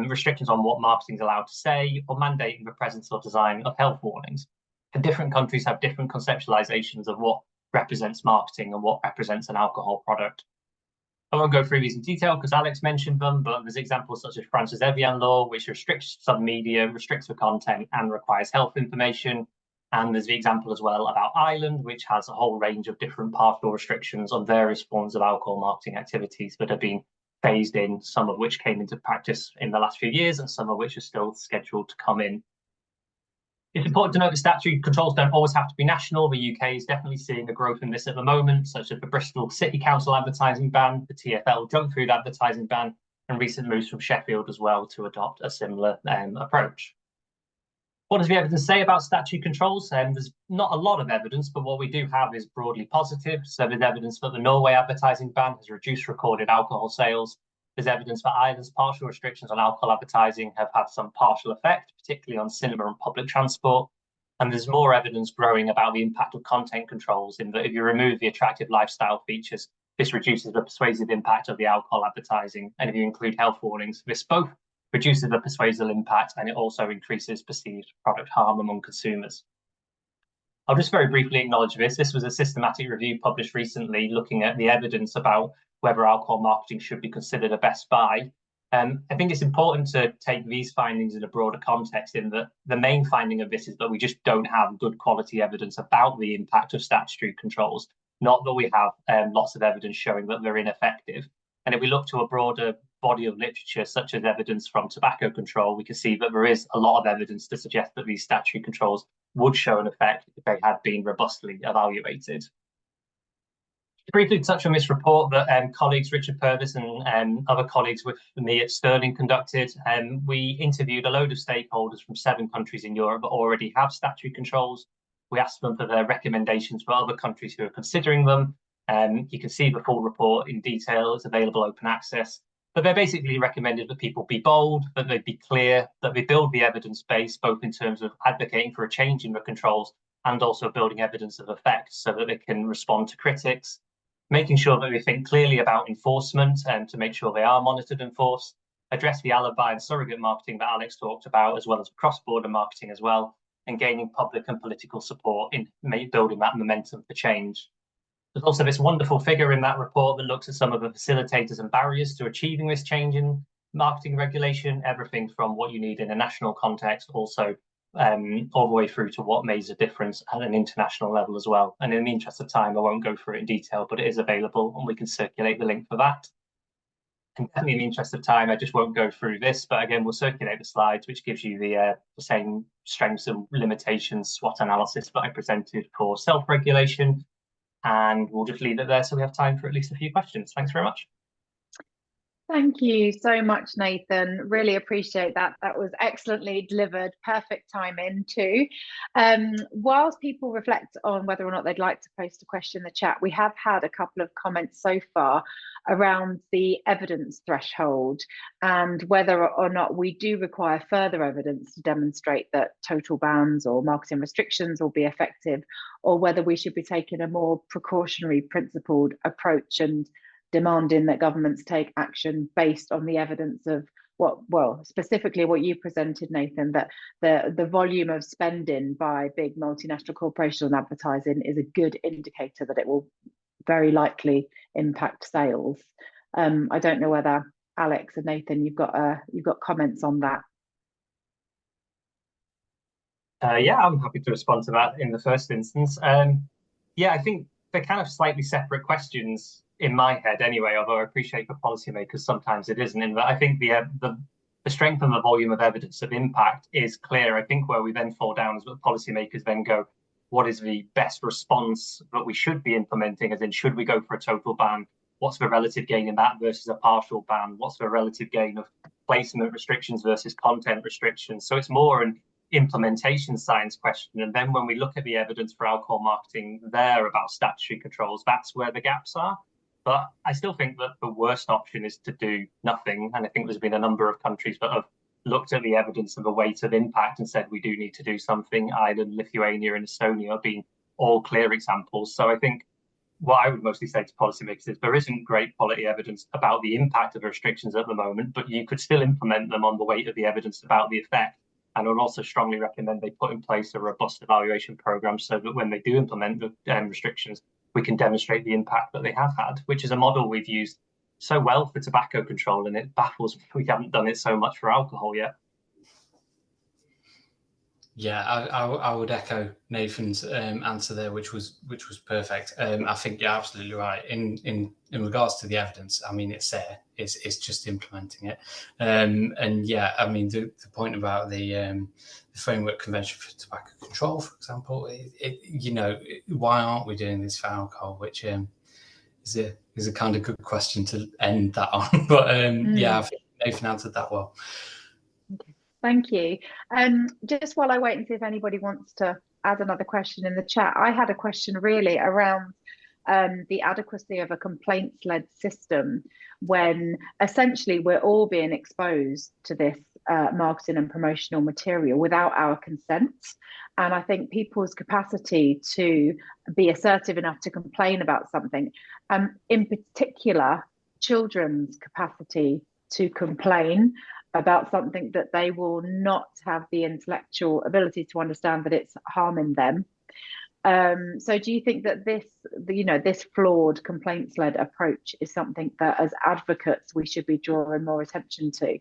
restrictions on what marketing is allowed to say, or mandating the presence or design of health warnings. And different countries have different conceptualizations of what represents marketing and what represents an alcohol product. I won't go through these in detail because Alex mentioned them, but there's examples such as France's Evian law, which restricts some media, restricts the content, and requires health information. And there's the example as well about Ireland, which has a whole range of different partial restrictions on various forms of alcohol marketing activities that have been phased in, some of which came into practice in the last few years, and some of which are still scheduled to come in. It's important to note that statutory controls don't always have to be national. The UK is definitely seeing a growth in this at the moment, such as the Bristol City Council advertising ban, the TfL junk food advertising ban, and recent moves from Sheffield as well to adopt a similar approach. What does the evidence say about statutory controls? There's not a lot of evidence, but what we do have is broadly positive. So there's evidence that the Norway advertising ban has reduced recorded alcohol sales. There's evidence that Ireland's partial restrictions on alcohol advertising have had some partial effect, particularly on cinema and public transport. And there's more evidence growing about the impact of content controls, in that if you remove the attractive lifestyle features, this reduces the persuasive impact of the alcohol advertising. And if you include health warnings, this both reduces the persuasive impact and it also increases perceived product harm among consumers. I'll just very briefly acknowledge this. This was a systematic review published recently looking at the evidence about whether alcohol marketing should be considered a best buy. I think it's important to take these findings in a broader context, in that the main finding of this is that we just don't have good quality evidence about the impact of statutory controls, not that we have lots of evidence showing that they're ineffective. And if we look to a broader body of literature, such as evidence from tobacco control, we can see that there is a lot of evidence to suggest that these statutory controls would show an effect if they had been robustly evaluated. To briefly touch on this report that colleagues Richard Purvis and other colleagues with me at Stirling conducted, we interviewed a load of stakeholders from 7 countries in Europe that already have statutory controls. We asked them for their recommendations for other countries who are considering them. You can see the full report in detail. It's available open access. But they basically recommended that people be bold, that they be clear, that they build the evidence base, both in terms of advocating for a change in the controls and also building evidence of effect so that they can respond to critics, making sure that they think clearly about enforcement and to make sure they are monitored and enforced, address the alibi and surrogate marketing that Alex talked about, as well as cross-border marketing as well, and gaining public and political support in building that momentum for change. There's also this wonderful figure in that report that looks at some of the facilitators and barriers to achieving this change in marketing regulation, everything from what you need in a national context, also all the way through to what makes a difference at an international level as well. And in the interest of time, I won't go through it in detail, but it is available and we can circulate the link for that. And definitely in the interest of time, I just won't go through this, but again, we'll circulate the slides, which gives you the same strengths and limitations SWOT analysis that I presented for self-regulation. And we'll just leave it there so we have time for at least a few questions. Thanks very much. Thank you so much, Nathan. Really appreciate that. That was excellently delivered. Perfect timing too. Whilst people reflect on whether or not they'd like to post a question in the chat, we have had a couple of comments so far around the evidence threshold and whether or not we do require further evidence to demonstrate that total bans or marketing restrictions will be effective, or whether we should be taking a more precautionary principled approach and demanding that governments take action based on the evidence of specifically what you presented, Nathan, that the volume of spending by big multinational corporations on advertising is a good indicator that it will very likely impact sales. I don't know whether Alex and Nathan, you've got comments on that. Yeah, I'm happy to respond to that in the first instance. Yeah, I think they're kind of slightly separate questions in my head anyway, although I appreciate for policymakers sometimes it isn't. In that I think the strength and the volume of evidence of impact is clear. I think where we then fall down is that policymakers then go, what is the best response that we should be implementing? As in, should we go for a total ban? What's the relative gain in that versus a partial ban? What's the relative gain of placement restrictions versus content restrictions? So it's more an implementation science question. And then when we look at the evidence for alcohol marketing there about statutory controls, that's where the gaps are. But I still think that the worst option is to do nothing. And I think there's been a number of countries that have looked at the evidence of the weight of impact and said we do need to do something. Ireland, Lithuania, and Estonia have been all clear examples. So I think what I would mostly say to policymakers is there isn't great quality evidence about the impact of the restrictions at the moment, but you could still implement them on the weight of the evidence about the effect. And I would also strongly recommend they put in place a robust evaluation program so that when they do implement the restrictions, we can demonstrate the impact that they have had, which is a model we've used so well for tobacco control, and it baffles me we haven't done it so much for alcohol yet. Yeah, I would echo Nathan's answer there, which was perfect. I think you're absolutely right. In regards to the evidence, I mean, it's there. It's just implementing it. And yeah, I mean, the point about the Framework Convention for Tobacco Control, for example, why aren't we doing this for alcohol? Which is a kind of good question to end that on. But yeah, I think Nathan answered that well. Okay. Thank you. Just while I wait and see if anybody wants to add another question in the chat, I had a question really around the adequacy of a complaints-led system when essentially we're all being exposed to this marketing and promotional material without our consent. And I think people's capacity to be assertive enough to complain about something, in particular, children's capacity to complain about something that they will not have the intellectual ability to understand that it's harming them. So do you think that this flawed complaints-led approach is something that as advocates we should be drawing more attention to?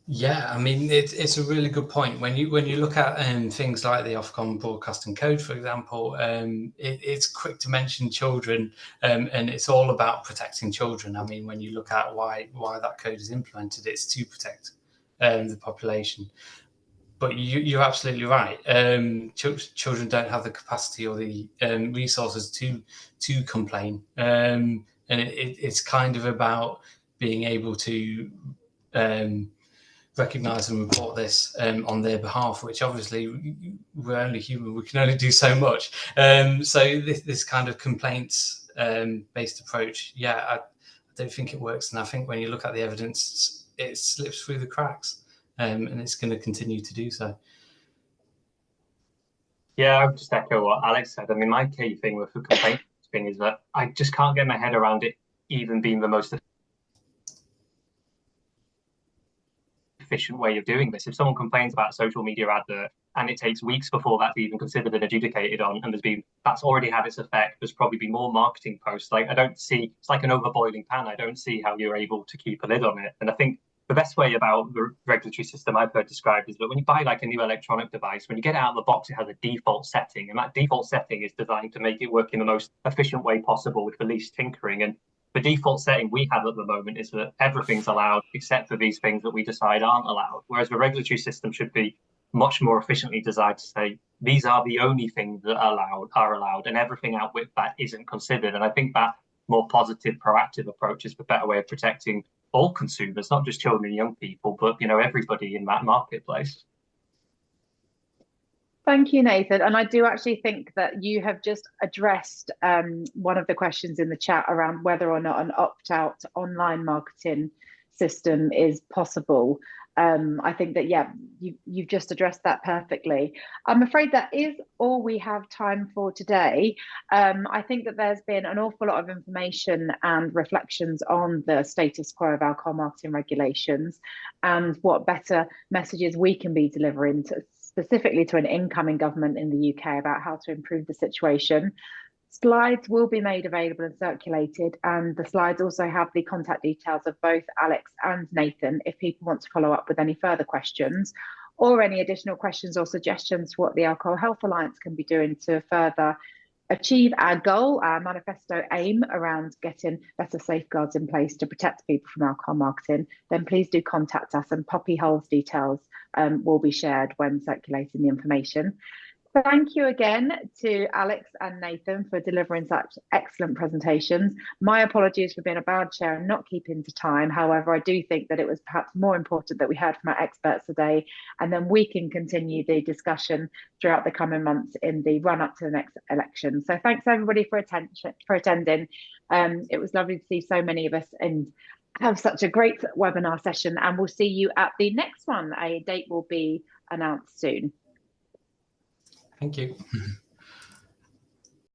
Yeah, I mean, it's a really good point. When you look at things like the Ofcom Broadcasting Code, for example, it's quick to mention children, and it's all about protecting children. I mean, when you look at why that code is implemented, it's to protect the population. But you're absolutely right. Children don't have the capacity or the resources to complain, and it's kind of about being able to recognise and report this on their behalf, which obviously we're only human, we can only do so much. So this kind of complaints based approach, yeah, I don't think it works. And I think when you look at the evidence, it slips through the cracks, and it's going to continue to do so. Yeah, I would just echo what Alex said. I mean, my key thing with the complaint thing is that I just can't get my head around it even being the most efficient way of doing this. If someone complains about a social media advert and it takes weeks before that's even considered and adjudicated on, and that's already had its effect, there's probably been more marketing posts. Like, I don't see, it's like an overboiling pan. I don't see how you're able to keep a lid on it. And I think the best way about the regulatory system I've heard described is that when you buy like a new electronic device, when you get it out of the box, it has a default setting, and that default setting is designed to make it work in the most efficient way possible with the least tinkering. And the default setting we have at the moment is that everything's allowed except for these things that we decide aren't allowed, whereas the regulatory system should be much more efficiently designed to say these are the only things that are allowed, and everything outwith that isn't considered. And I think that more positive, proactive approach is the better way of protecting all consumers, not just children and young people, but everybody in that marketplace. Thank you, Nathan. And I do actually think that you have just addressed one of the questions in the chat around whether or not an opt-out online marketing system is possible. I think that, yeah, you've just addressed that perfectly. I'm afraid that is all we have time for today. I think that there's been an awful lot of information and reflections on the status quo of alcohol marketing regulations and what better messages we can be delivering specifically to an incoming government in the UK about how to improve the situation. Slides will be made available and circulated, and the slides also have the contact details of both Alex and Nathan if people want to follow up with any further questions or any additional questions or suggestions for what the Alcohol Health Alliance can be doing to further achieve our goal, our manifesto aim around getting better safeguards in place to protect people from alcohol marketing, then please do contact us, and Poppy Hull's details will be shared when circulating the information. Thank you again to Alex and Nathan for delivering such excellent presentations. My apologies for being a bad chair and not keeping to time. However, I do think that it was perhaps more important that we heard from our experts today, and then we can continue the discussion throughout the coming months in the run up to the next election. So thanks everybody for attending. It was lovely to see so many of us and have such a great webinar session, and we'll see you at the next one. A date will be announced soon. Thank you.